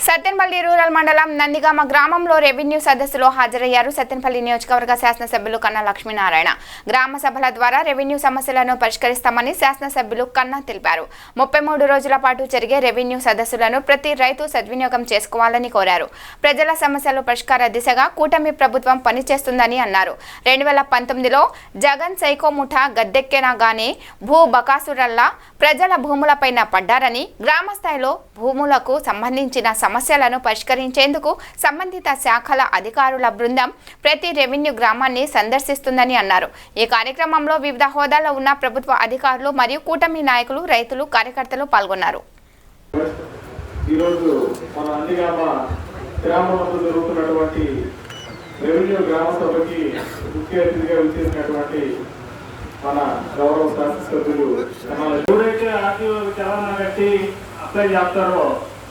Sattenapalli rural మండలం నందిగామ గ్రామంలో revenue సదస్సులో హాజరయ్యారు సత్తెనపల్లి నియోజకవర్గ శాసనసభ్యులు కన్నా లక్ష్మీనారాయణ. గ్రామ సభల ద్వారా రెవెన్యూ సమస్యలను పరిష్కరిస్తామని శాసనసభ్యులు కన్నా తెలిపారు. 33 రోజుల పాటు జరిగే రెవెన్యూ సదస్సులను ప్రతి రైతు సద్వినియోగం చేసుకోవాలని కోరారు. ప్రజల సమస్యలు పరిష్కార దిశగా కూటమి ప్రభుత్వం పనిచేస్తుందని అన్నారు. 2019లో జగన్ సైకో ముఠా గద్దెక్కినా గానీ భూ బకాసురల్లా ప్రజల భూములపైన పడ్డారని, గ్రామ స్థాయిలో భూములకు సంబంధించిన సమస్యలను పరిష్కరించేందుకు సంబంధిత శాఖల అధికారుల బృందం ప్రతి రెవెన్యూ గ్రామాన్ని సందర్శిస్తుందని అన్నారు. ఈ కార్యక్రమంలో వివిధ హోదాలో ఉన్న ప్రభుత్వ అధికారులు మరియు కూటమి నాయకులు, రైతులు, కార్యకర్తలు పాల్గొన్నారు. మన గౌరవ శాసనసభ్యులు ఎవరైతే తెలంగాణ కట్టి అప్లై చేస్తారో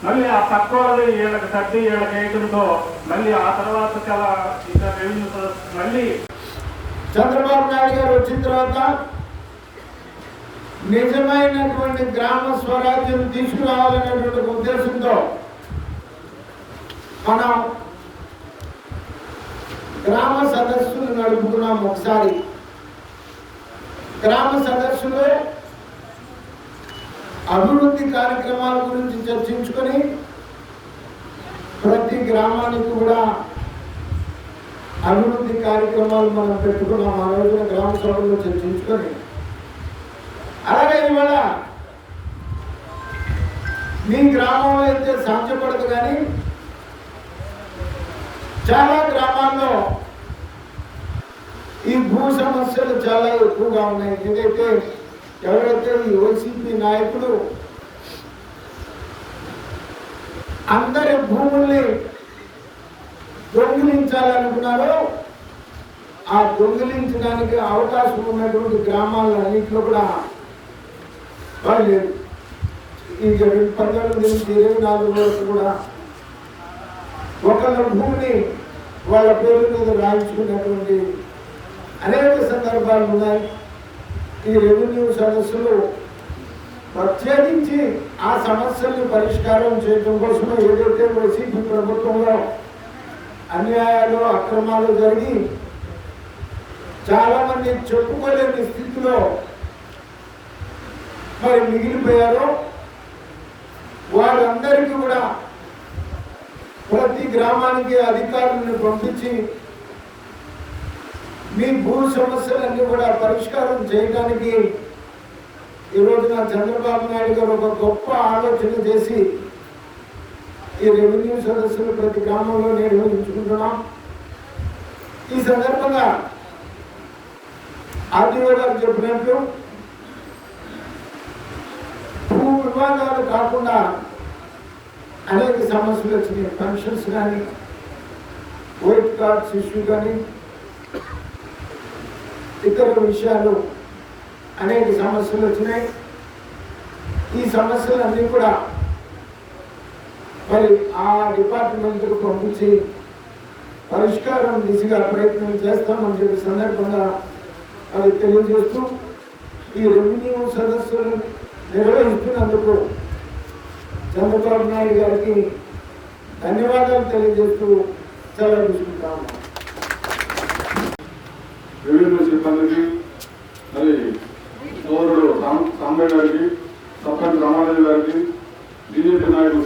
మళ్ళీ ఆ తక్కువ వీళ్ళకి కట్టి వీళ్ళకి వేయడంతో మళ్ళీ ఆ తర్వాత చాలా ఇంకా రెవెన్యూ మళ్ళీ చంద్రబాబు నాయుడు గారు వచ్చిన తర్వాత నిజమైనటువంటి గ్రామ స్వరాజ్యం తీసుకురావాలనేటువంటి ఉద్దేశంతో మనం గ్రామ సదస్సులు నడుపుకున్నాం. ఒకసారి గ్రామ సదస్సులో అభివృద్ధి కార్యక్రమాల గురించి చర్చించుకొని ప్రతి గ్రామానికి కూడా అభివృద్ధి కార్యక్రమాలు మనం పెట్టుకున్నాం. ఆ రోజున గ్రామ సభల్లో చర్చించుకొని అలాగే ఇవాళ మీ గ్రామంలో అయితే సాధ్యపడదు, కానీ చాలా గ్రామాల్లో ఈ భూ సమస్యలు చాలా ఎక్కువగా ఉన్నాయి. ఏదైతే ఎవరైతే ఈ వైసీపీ నాయకులు అందరి భూముల్ని దొంగిలించాలనుకున్నారో ఆ దొంగిలించడానికి అవకాశం ఉన్నటువంటి గ్రామాలన్నింటిలో కూడా వాళ్ళు ఈ 2018 నుంచి 24 వరకు కూడా ఒకళ్ళ భూమిని వాళ్ళ పేరు మీద రాయించుకున్నటువంటి అనేక సందర్భాలు ఉన్నాయి. ఈ రెవెన్యూ సదస్సులు ప్రత్యేకించి ఆ సమస్యలను పరిష్కారం చేయడం కోసమే ఏదైతే వైసీపీ ప్రభుత్వంలో అన్యాయాలు, అక్రమాలు జరిగి చాలామంది చెప్పుకోలేని స్థితిలో మరి మిగిలిపోయారో వాళ్ళందరికీ కూడా ప్రతి గ్రామానికి అధికారులను పంపించి మీ భూ సమస్యలన్నీ కూడా పరిష్కారం చేయడానికి ఈ రోజున చంద్రబాబు నాయుడు గారు ఒక గొప్ప ఆలోచన చేసి ఈ రెవెన్యూ సదస్సులు ప్రతి గ్రామంలో నిర్వహించుకుంటున్నాం. ఈ సందర్భంగా ఆర్టీఓ గారు చెప్పినట్లు భూ వివాదాలు కాకుండా అనేక సమస్యలు వచ్చినాయి. పెన్షన్స్ కానీ, వైట్ కార్డ్స్ ఇష్యూ కానీ, ఇతర విషయాలు అనేక సమస్యలు వచ్చినాయి. ఈ సమస్యలన్నీ కూడా మరి ఆ డిపార్ట్మెంట్కు పంపించి పరిష్కారం దిశగా ప్రయత్నం చేస్తామని చెప్పి సందర్భంగా అది తెలియజేస్తూ ఈ రెవెన్యూ సదస్సులు నిర్వహిస్తున్నందుకు చంద్రబాబు నాయుడు గారికి ధన్యవాదాలు తెలియజేస్తూ సెలవు తీసుకుంటాము. రెవెన్యూ సిబ్బందికి, మరి సోదరుడు సాంబయ్య గారికి, సర్పంచ్ రామారాజు గారికి, బీజేపీ నాయకులు